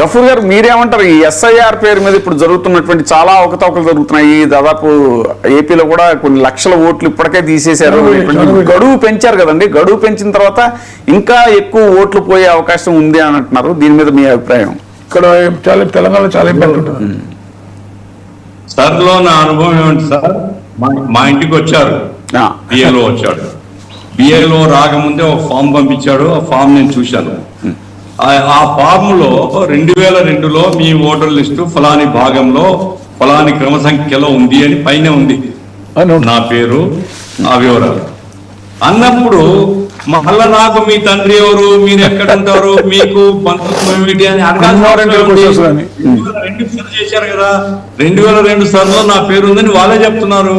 గఫూర్ గారు మీరేమంటారు? ఈ ఎస్ఐఆర్ పేరు మీద ఇప్పుడు జరుగుతున్నటువంటి చాలా అవకతవకలు జరుగుతున్నాయి. దాదాపు ఏపీలో కూడా కొన్ని లక్షల ఓట్లు ఇప్పటికే తీసేశారు. గడువు పెంచారు కదండి, గడువు పెంచిన తర్వాత ఇంకా ఎక్కువ ఓట్లు పోయే అవకాశం ఉంది అని అంటున్నారు. దీని మీద మీ అభిప్రాయం? ఇక్కడ చాలా తెలంగాణలో చాలా ఇంపాక్ట్ ఉంటుంది సార్లో. నా అనుభవం ఏమంటే సార్, మా ఇంటికి వచ్చారు, బిఏలో వచ్చాడు. బిఏలో రాకముందే ఒక ఫామ్ పంపించాడు. ఆ ఫామ్ నేను చూశాను. ఆ ఫామ్ లో 2002లో మీ ఓటర్ లిస్టు ఫలాని భాగంలో ఫలాని క్రమ సంఖ్యలో ఉంది అని పైన ఉంది, నా పేరు, ఆ వివరాలు అన్నప్పుడు మళ్ళా నాకు మీ తండ్రి ఎవరు, మీరు ఎక్కడ ఉంటారు, మీకు బంధుత్వం ఏమిటి అని చేశారు కదా. 2002 సార్లు నా పేరు ఉందని వాళ్ళే చెప్తున్నారు.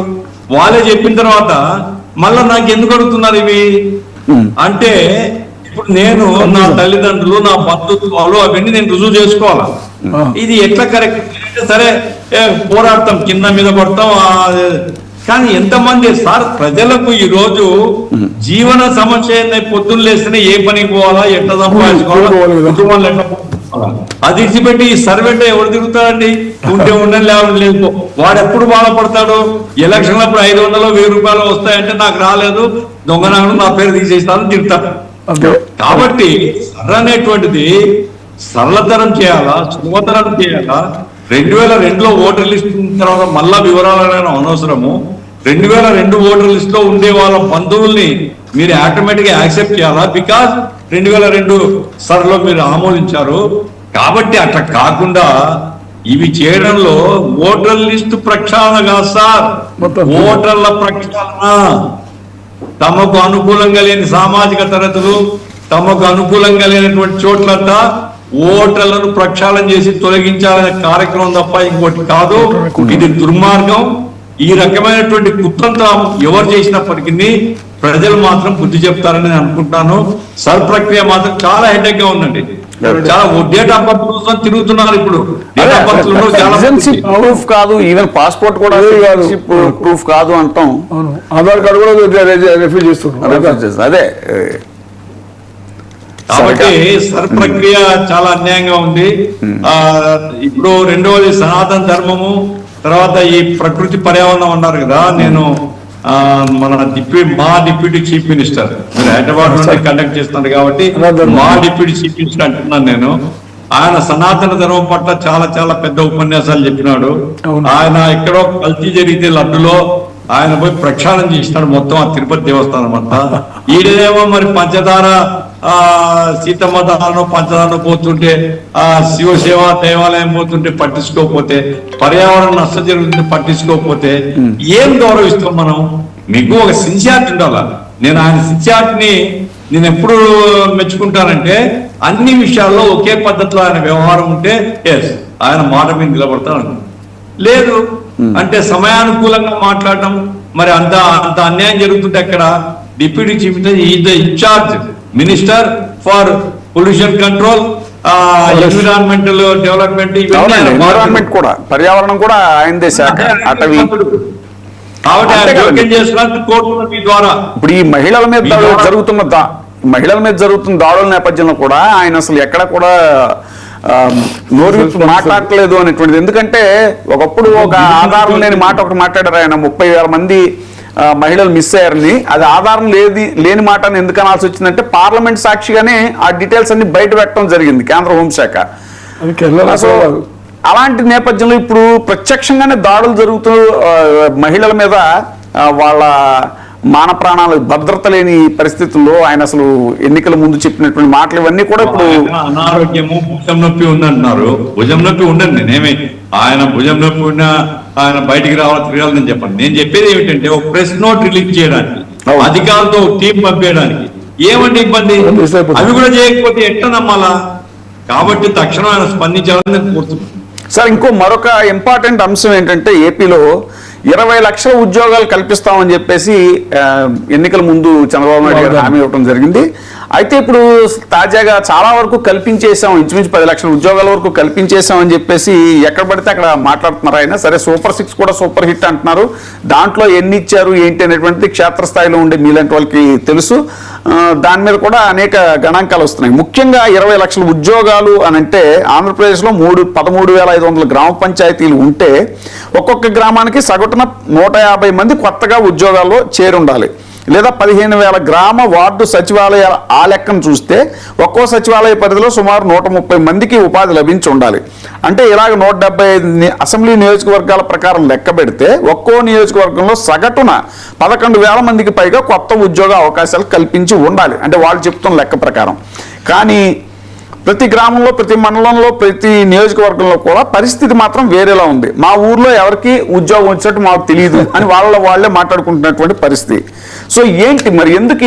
వాళ్ళే చెప్పిన తర్వాత మళ్ళా నాకు ఎందుకు అడుగుతున్నారు ఇవి అంటే, ఇప్పుడు నేను నా తల్లిదండ్రులు, నా బంధుత్వాలు అవన్నీ నేను రుజువు చేసుకోవాలా. ఇది ఎట్లా కరెక్ట్? సరే పోరాడతాం, కింద మీద పడతాం, కానీ ఎంతమంది సార్ ప్రజలకు ఈ రోజు జీవన సమస్య పొద్దున్న లేస్తేనే ఏ పనికి పోవాలా, ఎట్లా సంపాదించుకోవాలా, అది ఇచ్చిపెట్టి ఈ సర్వెంట్ ఎవరు తిరుగుతాడండి? ఉంటే ఉండని లేవడం లేదు. వాడు ఎప్పుడు బాధపడతాడు? ఎలక్షన్లప్పుడు 500 1000 రూపాయలు వస్తాయంటే నాకు రాలేదు, దొంగనాడు నా పేరు తీసేస్తాను తిరుగుతాడు. కాబట్టి సర్ర అనేటువంటిది సరళతరం చేయాలా, సులభతరం చేయాలా. 2002లో ఓటర్ లిస్ట్ తర్వాత మళ్ళా వివరాలైన అనవసరము. 2002 ఓటర్ లిస్ట్ లో ఉండే వాళ్ళ బంధువుల్ని మీరు ఆటోమేటిక్ గా యాక్సెప్ట్ చేయాలా, బికాస్ 2002 సర్లో మీరు ఆమోదించారు. కాబట్టి అట్లా కాకుండా ఇవి చేయడంలో ఓటర్ లిస్టు ప్రక్షాళన కాదు సార్, ఓటర్ల ప్రక్షాళన. తమకు అనుకూలంగా లేని సామాజిక తరగతులు, తమకు అనుకూలంగా లేనటువంటి చోట్లంతా ఓటర్లను ప్రక్షాళన చేసి తొలగించాలనే కార్యక్రమం తప్ప ఇంకోటి కాదు. ఇది దుర్మార్గం. ఈ రకమైనటువంటి కుతంత్రం ఎవరు చేసినప్పటికీ ప్రజలు మాత్రం బుద్ధి చెప్తారని నేను అనుకుంటాను. సర్ ప్రక్రియ మాత్రం చాలా హెడేక్ గా ఉందండి. చాలా డేట్ ఆఫ్ బర్త్ కోసం తిరుగుతున్నారు. ఇప్పుడు డేట్ ఆఫ్ బర్త్ చాలా ప్రూఫ్ కాదు, ఈవెన్ పాస్పోర్ట్ కూడా ప్రూఫ్ కాదు అంటాం. ఆధార్ కార్డు కూడా రిఫ్యూజ్ చేస్తున్నారు. అదే కాబట్టి సర్ ప్రక్రియ చాలా అన్యాయంగా ఉంది. ఇప్పుడు రెండవది సనాతన ధర్మము, తర్వాత ఈ ప్రకృతి పర్యావరణం అన్నారు కదా. నేను మన మా డిప్యూటీ చీఫ్ మినిస్టర్, మీరు హైదరాబాద్ నుండి కండక్ట్ చేస్తున్నారు కాబట్టి మా డిప్యూటీ చీఫ్ మినిస్టర్ అంటున్నాను నేను. ఆయన సనాతన ధర్మం పట్ల చాలా చాలా పెద్ద ఉపన్యాసాలు చెప్పినాడు. ఆయన ఎక్కడో కల్తీ జరిగితే లడ్డులో ఆయన పోయి ప్రక్షాళన చేసినాడు మొత్తం ఆ తిరుపతి దేవస్థానం అంతా. ఈడేమో మరి పంచదార సీతమ్మ దానం పంచదారం పోతుంటే, ఆ శివసేవ దేవాలయం పోతుంటే పట్టించుకోకపోతే, పర్యావరణం నష్టం జరుగుతుంటే పట్టించుకోకపోతే ఏం గౌరవిస్తాం మనం? మీకు ఒక సిన్సియారిటీ ఉండాలా. నేను ఆయన సిన్సియారిటీని నేను ఎప్పుడు మెచ్చుకుంటానంటే, అన్ని విషయాల్లో ఒకే పద్ధతిలో ఆయన వ్యవహారం ఉంటే ఎస్ ఆయన మాట మీద నిలబడతాను. లేదు అంటే సమయానుకూలంగా మాట్లాడటం, మరి అంత అన్యాయం జరుగుతుంటే అక్కడ deputy chief is the in-charge minister for pollution control, environmental development, environment కూడా పర్యావరణం కూడా ఆయనదే శాఖ. అటవీ. కాబట్టి ఆయన జోక్యం చేస్తున్నారు కోర్టుల ద్వారా. ఇప్పుడు ఈ మహిళల మీద జరుగుతున్న దాడుల నేపథ్యంలో కూడా ఆయన అసలు ఎక్కడ కూడా నోరు మాట్లాడలేదు అనేటువంటిది. ఎందుకంటే ఒకప్పుడు ఒక ఆధారం లేని మాట ఒకటి మాట్లాడారు ఆయన. 30,000 మంది మహిళలు మిస్ అయ్యారని. అది ఆధారం లేని మాట అని ఎందుకు అనాల్సి వచ్చిందంటే, పార్లమెంట్ సాక్షిగానే ఆ డీటెయిల్స్ అన్ని బయట పెట్టడం జరిగింది కేంద్ర హోంశాఖ. సో అలాంటి నేపథ్యంలో ఇప్పుడు ప్రత్యక్షంగానే దాడులు జరుగుతూ మహిళల మీద వాళ్ళ మాన ప్రాణాలు భద్రత లేని పరిస్థితుల్లో ఆయన అసలు ఎన్నికల ముందు చెప్పినటువంటి మాటలు ఇవన్నీ కూడా ఇప్పుడు అనారోగ్యము, భుజం నొప్పి ఉందంటున్నారు. భుజం నొప్పి ఉండండి, నేనేమి ఆయన భుజం నొప్పి ఉన్నా ఆయన బయటికి తిరగాలని నేను చెప్పండి. నేను చెప్పేది ఏమిటంటే, ఒక ప్రెస్ నోట్ రిలీజ్ చేయడానికి, అధికారులతో టీం పంపేయడానికి ఏమంటే ఇబ్బంది? అవి కూడా చేయకపోతే ఎట్లా నమ్మాలా? కాబట్టి తక్షణం ఆయన స్పందించాలని నేను కోరుతున్నాను. సార్ మరొక ఇంపార్టెంట్ అంశం ఏంటంటే, ఏపీలో 20 లక్షల ఉద్యోగాలు కల్పిస్తామని చెప్పేసి ఎన్నికల ముందు చంద్రబాబు నాయుడు గారు హామీ ఇవ్వడం జరిగింది. అయితే ఇప్పుడు తాజాగా చాలా వరకు కల్పించేసాం, ఇంచుమించు 10 లక్షల ఉద్యోగాల వరకు కల్పించేసాం అని చెప్పేసి ఎక్కడ పడితే అక్కడ మాట్లాడుతున్నారు ఆయన. సరే సూపర్ 6 కూడా సూపర్ హిట్ అంటున్నారు, దాంట్లో ఎన్ని ఇచ్చారు ఏంటి అనేటువంటిది క్షేత్రస్థాయిలో ఉండే మీలాంటి వాళ్ళకి తెలుసు. దాని మీద కూడా అనేక గణాంకాలు వస్తున్నాయి. ముఖ్యంగా 20 లక్షల ఉద్యోగాలు అని అంటే ఆంధ్రప్రదేశ్లో 13,500 గ్రామ పంచాయతీలు ఉంటే ఒక్కొక్క గ్రామానికి సగటున 150 మంది కొత్తగా ఉద్యోగాల్లో చేరుండాలి. లేదా 15,000 గ్రామ వార్డు సచివాలయాల ఆ లెక్కను చూస్తే ఒక్కో సచివాలయ పరిధిలో సుమారు 130 మందికి ఉపాధి లభించి ఉండాలి. అంటే ఇలాగ 175 అసెంబ్లీ నియోజకవర్గాల ప్రకారం లెక్క పెడితే ఒక్కో నియోజకవర్గంలో సగటున 11,000 మందికి పైగా కొత్త ఉద్యోగ అవకాశాలు కల్పించి ఉండాలి, అంటే వాళ్ళు చెప్తున్న లెక్క ప్రకారం. కానీ ప్రతి గ్రామంలో, ప్రతి మండలంలో, ప్రతి నియోజకవర్గంలో కూడా పరిస్థితి మాత్రం వేరేలా ఉంది. మా ఊర్లో ఎవరికి ఉద్యోగం వచ్చినట్టు మాకు తెలియదు అని వాళ్ళే మాట్లాడుకుంటున్నటువంటి పరిస్థితి. సో ఏంటి మరి, ఎందుకు